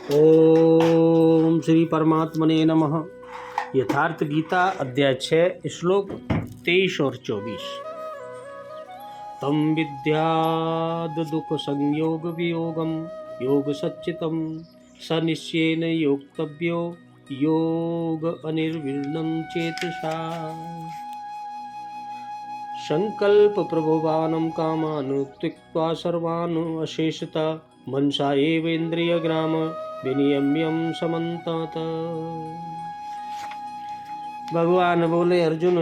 ओम श्री परमात्मने नमः। यथार्थ गीता अध्याय 6 श्लोक 23 और 24। तम विद्याद दुख संयोग वियोगम योग सच्चितम स निश्चयेन योक्तव्यो योग अनिर्विण्णं चेतसा। संकल्प प्रभवानं कामान् त्यक्त्वा सर्वान् अशेषतः मनसा एवेन्द्रिय ग्राम विनियम्यम समन्तात। भगवान बोले, अर्जुन,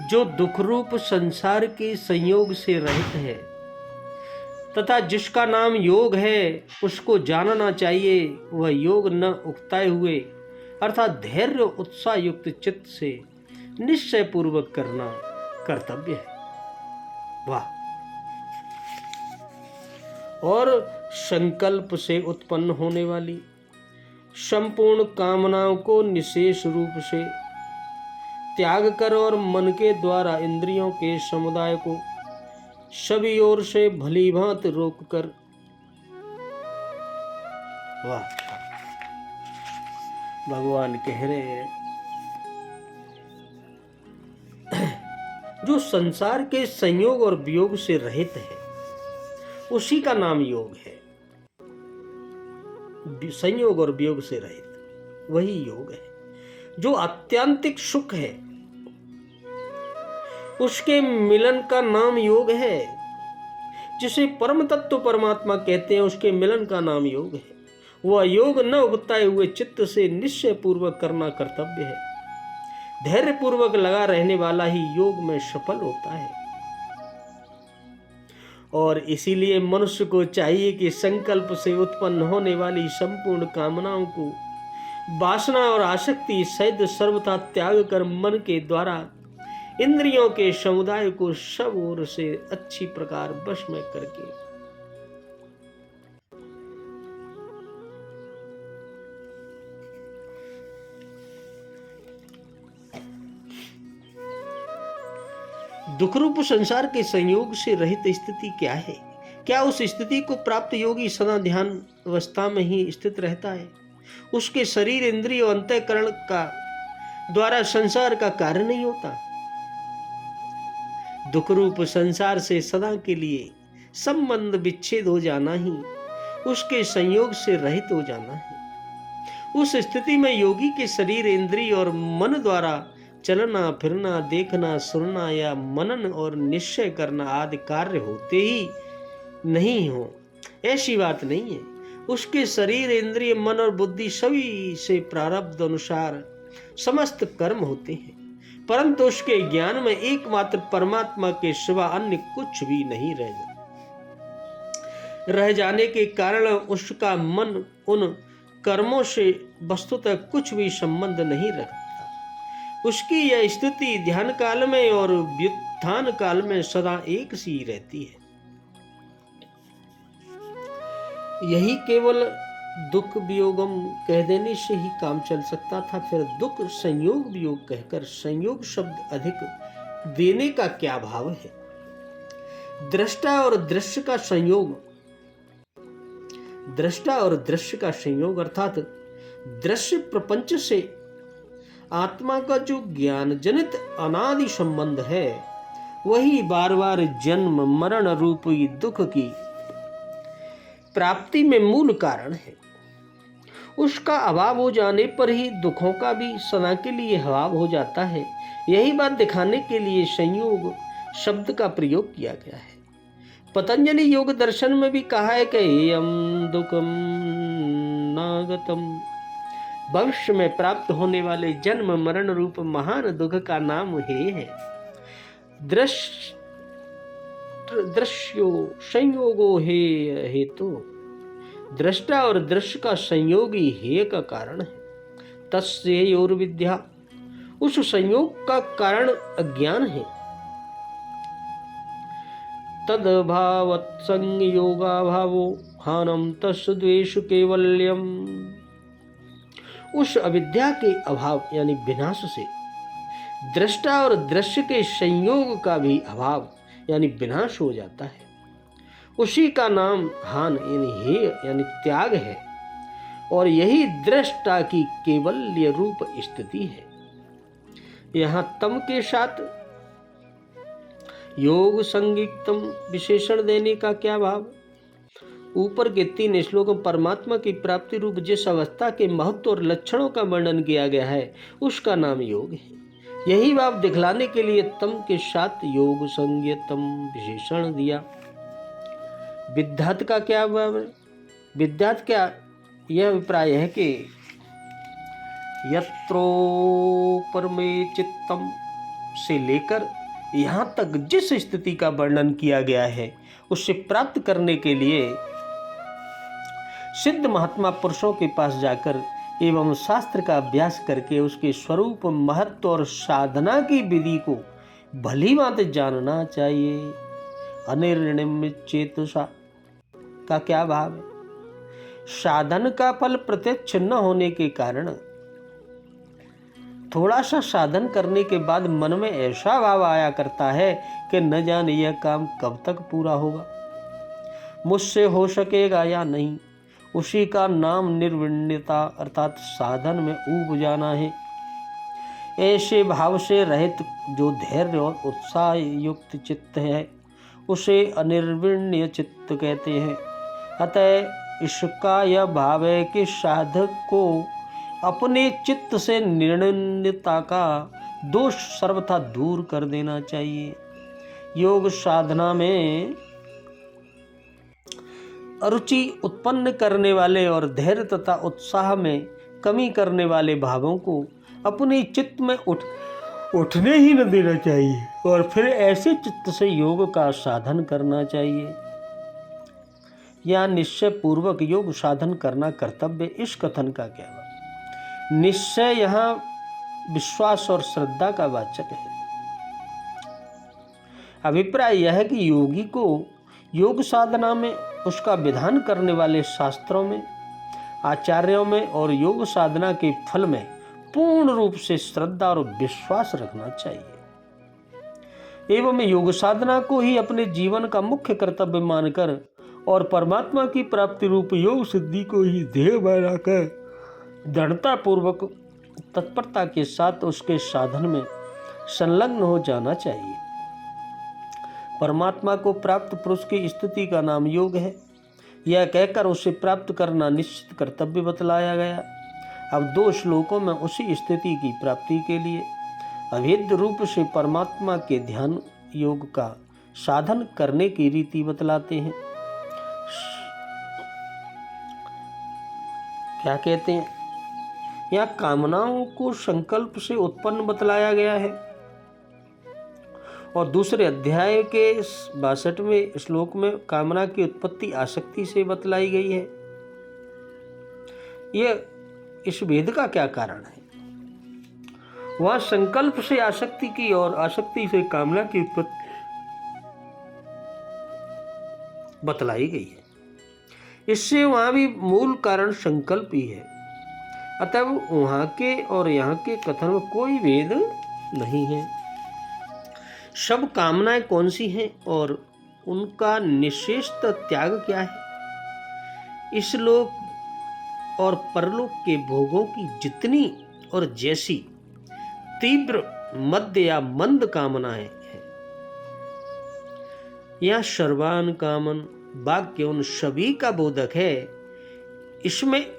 जो दुख रूप संसार के संयोग से रहित है तथा जिसका नाम योग है उसको जानना चाहिए। वह योग न उकताए हुए अर्थात धैर्य उत्साह युक्त चित्त से निश्चय पूर्वक करना कर्तव्य है। वाह। और संकल्प से उत्पन्न होने वाली संपूर्ण कामनाओं को निशेष रूप से त्याग कर और मन के द्वारा इंद्रियों के समुदाय को सभी ओर से भली भांति रोक कर, वाह, भगवान कह रहे हैं, जो संसार के संयोग और वियोग से रहित है उसी का नाम योग है। संयोग और वियोग से रहित वही योग है। जो आत्यंतिक सुख है उसके मिलन का नाम योग है। जिसे परम तत्व परमात्मा कहते हैं उसके मिलन का नाम योग है। वह योग न उगताए हुए चित्त से निश्चय पूर्वक करना कर्तव्य है। धैर्य पूर्वक लगा रहने वाला ही योग में सफल होता है। और इसीलिए मनुष्य को चाहिए कि संकल्प से उत्पन्न होने वाली संपूर्ण कामनाओं को वासना और आसक्ति सहित सर्वथा त्याग कर मन के द्वारा इंद्रियों के समुदाय को सब ओर से अच्छी प्रकार वश में करके दुख रूप संसार के संयोग से रहित स्थिति क्या है? क्या उस स्थिति को प्राप्त योगी सदा ध्यान अवस्था में ही स्थित रहता है? उसके शरीर इंद्रिय और अंतःकरण का द्वारा संसार का कार्य नहीं होता। दुख रूप संसार से सदा के लिए संबंध विच्छेद हो जाना ही उसके संयोग से रहित हो जाना है। उस स्थिति में योगी के शरीर इंद्रिय और मन द्वारा चलना फिरना देखना सुनना या मनन और निश्चय करना आदि कार्य होते ही नहीं हो, ऐसी बात नहीं है। उसके शरीर इंद्रिय मन और बुद्धि सभी से प्रारब्ध अनुसार समस्त कर्म होते हैं, परंतु उसके ज्ञान में एकमात्र परमात्मा के सिवा अन्य कुछ भी नहीं रह जाने के कारण उसका मन उन कर्मों से वस्तुतः कुछ भी संबंध नहीं रखता। उसकी यह स्थिति ध्यान काल में और व्युत्थान काल में सदा एक सी रहती है। यही केवल दुख वियोगम कह देने से ही काम चल सकता था। फिर दुख संयोग वियोग कहकर संयोग शब्द अधिक देने का क्या भाव है? दृष्टा और दृश्य का संयोग, दृष्टा और दृश्य का संयोग अर्थात दृश्य प्रपंच से आत्मा का जो ज्ञान जनित अनादि संबंध है वही बार बार जन्म मरण रूपी दुख की प्राप्ति में मूल कारण है। उसका अभाव हो जाने पर ही दुखों का भी सदा के लिए अभाव हो जाता है। यही बात दिखाने के लिए संयोग शब्द का प्रयोग किया गया है। पतंजलि योग दर्शन में भी कहा है कि यम दुखम नागतम, भविष्य में प्राप्त होने वाले जन्म मरण रूप महान दुख का नाम हे है। दृश्यो संयोगो हे हेतु, दृष्टा और दृश्य का संयोगी हे का कारण है। तस्य और विद्या, उस संयोग का कारण अज्ञान है। तद भावत संयोगा भावो हानम तस्य द्वेष केवल्यम, उस अविद्या के अभाव यानी विनाश से दृष्टा और दृश्य के संयोग का भी अभाव यानी विनाश हो जाता है। उसी का नाम हान यानी हे यानी त्याग है। और यही दृष्टा की केवल्य रूप स्थिति है। यहाँ तम के साथ योग संगीतम विशेषण देने का क्या भाव? ऊपर के 3 श्लोकों में परमात्मा की प्राप्ति रूप जिस अवस्था के महत्व और लक्षणों का वर्णन किया गया है उसका नाम योग है। यही भाव दिखलाने के लिए तम के साथ योग संज्ञतम विशेषण दिया। विद्यात का क्या भाव है? विद्यात का यह अभिप्राय है कि यत्रो परमे चित्तम से लेकर यहाँ तक जिस स्थिति का वर्णन किया गया है उससे प्राप्त करने के लिए सिद्ध महात्मा पुरुषों के पास जाकर एवं शास्त्र का अभ्यास करके उसके स्वरूप, महत्व और साधना की विधि को भली भांति जानना चाहिए। अनिर्निमित चेतसा का क्या भाव है? साधन का फल प्रत्यक्ष न होने के कारण थोड़ा सा साधन करने के बाद मन में ऐसा भाव आया करता है कि न जाने यह काम कब तक पूरा होगा, मुझसे हो सकेगा या नहीं। उसी का नाम निर्विण्यता अर्थात साधन में ऊब जाना है। ऐसे भाव से रहित जो धैर्य और उत्साह युक्त चित्त है उसे अनिर्विण्य चित्त कहते हैं। अतः इसका यह भाव है कि साधक को अपने चित्त से निर्णयता का दोष सर्वथा दूर कर देना चाहिए। योग साधना में अरुचि उत्पन्न करने वाले और धैर्य तथा उत्साह में कमी करने वाले भावों को अपने चित्त में उठने ही न देना चाहिए और फिर ऐसे चित्त से योग का साधन करना चाहिए। या निश्चय पूर्वक योग साधन करना कर्तव्य, इस कथन का क्या है? निश्चय यहाँ विश्वास और श्रद्धा का वाचक है। अभिप्राय यह है कि योगी को योग साधना में, उसका विधान करने वाले शास्त्रों में, आचार्यों में और योग साधना के फल में पूर्ण रूप से श्रद्धा और विश्वास रखना चाहिए एवं योग साधना को ही अपने जीवन का मुख्य कर्तव्य मानकर और परमात्मा की प्राप्ति रूप योग सिद्धि को ही ध्येय बनाकर दृढ़ता पूर्वक तत्परता के साथ उसके साधन में संलग्न हो जाना चाहिए। परमात्मा को प्राप्त पुरुष की स्थिति का नाम योग है। यह कहकर उसे प्राप्त करना निश्चित कर्तव्य बतलाया गया। अब 2 श्लोकों में उसी स्थिति की प्राप्ति के लिए अभेद्य रूप से परमात्मा के ध्यान योग का साधन करने की रीति बतलाते हैं। क्या कहते हैं? यहाँ कामनाओं को संकल्प से उत्पन्न बतलाया गया है और दूसरे अध्याय के 62वें श्लोक में कामना की उत्पत्ति आसक्ति से बतलाई गई है। यह इस भेद का क्या कारण है? वहां संकल्प से आसक्ति की और आसक्ति से कामना की उत्पत्ति बतलाई गई है। इससे वहां भी मूल कारण संकल्प ही है। अतः वहां के और यहाँ के कथन में कोई भेद नहीं है। सब कामनाएं कौन सी हैं और उनका निशेष त्याग क्या है? इस लोक और परलोक के भोगों की जितनी और जैसी तीव्र, मध्य या मंद कामनाएं हैं, या सर्वान कामन वाक्य उन सभी का बोधक है। इसमें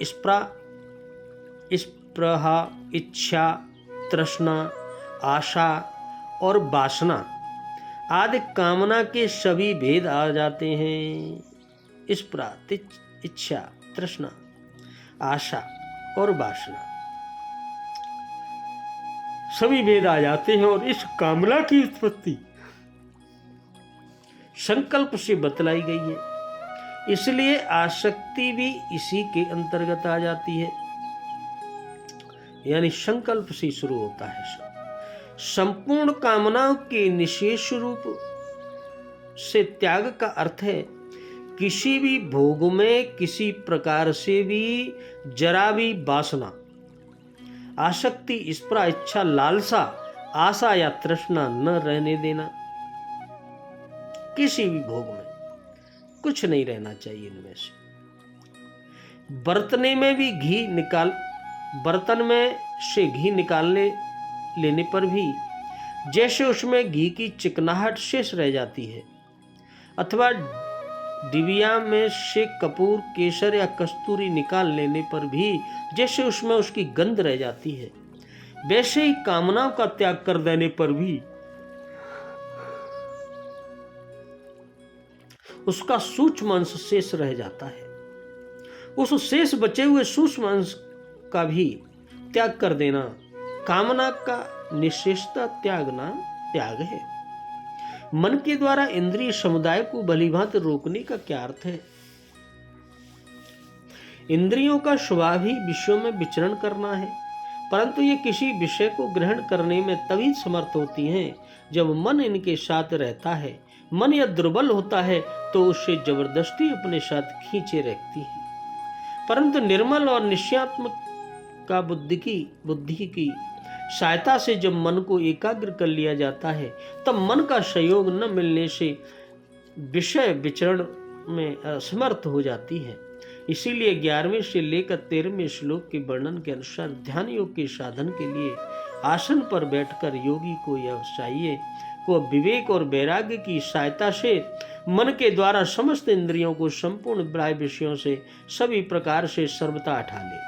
स्पृहा, इच्छा, तृष्णा, आशा और वासना आदि कामना के सभी भेद आ जाते हैं। स्पृहा, इच्छा, तृष्णा, आशा और वासना सभी भेद आ जाते हैं और इस कामना की उत्पत्ति संकल्प से बतलाई गई है। इसलिए आसक्ति भी इसी के अंतर्गत आ जाती है, यानी संकल्प से शुरू होता है। संपूर्ण कामनाओं के निशेष रूप से त्याग का अर्थ है किसी भी भोग में किसी प्रकार से भी जरा भी वासना, आसक्ति, स्पृहा, इच्छा, लालसा, आशा या तृष्णा न रहने देना। किसी भी भोग में कुछ नहीं रहना चाहिए इनमें से। बर्तन में से घी निकालने लेने पर भी जैसे उसमें घी की चिकनाहट शेष रह जाती है, अथवा डिबिया में से कपूर, केसर या कस्तूरी निकाल लेने पर भी जैसे उसमें उसकी गंध रह जाती है, वैसे ही कामनाओं का त्याग कर देने पर भी उसका सूक्ष्म अंश शेष रह जाता है। उस शेष बचे हुए सूक्ष्म अंश का भी त्याग कर देना कामना का निशेषता त्यागना त्याग है। मन के द्वारा इंद्रिय समुदाय को भलीभांति रोकने का क्या अर्थ है? इंद्रियों का स्वभाव ही विषयों में विचरण करना है, परंतु ये किसी विषय को ग्रहण करने में तभी समर्थ होती हैं जब मन इनके साथ रहता है। मन यह दुर्बल होता है तो उसे जबरदस्ती अपने साथ खींचे रखती है, परंतु निर्मल और निश्चयात्मक का बुद्धि की सहायता से जब मन को एकाग्र कर लिया जाता है, तब मन का सहयोग न मिलने से विषय विचरण में असमर्थ हो जाती है। इसीलिए 11वें से लेकर 13वें श्लोक के वर्णन के अनुसार ध्यान योग के साधन के लिए आसन पर बैठकर योगी को यह चाहिए को विवेक और वैराग्य की सहायता से मन के द्वारा समस्त इंद्रियों को संपूर्ण बाह्य विषयों से सभी प्रकार से सर्वथा हटा ले।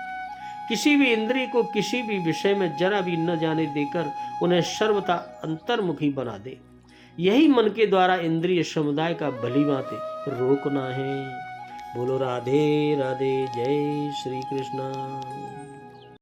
किसी भी इंद्रिय को किसी भी विषय में जरा भी न जाने देकर उन्हें सर्वथा अंतर्मुखी बना दे। यही मन के द्वारा इंद्रिय समुदाय का भलीभांति रोकना है। बोलो राधे राधे, जय श्री कृष्ण।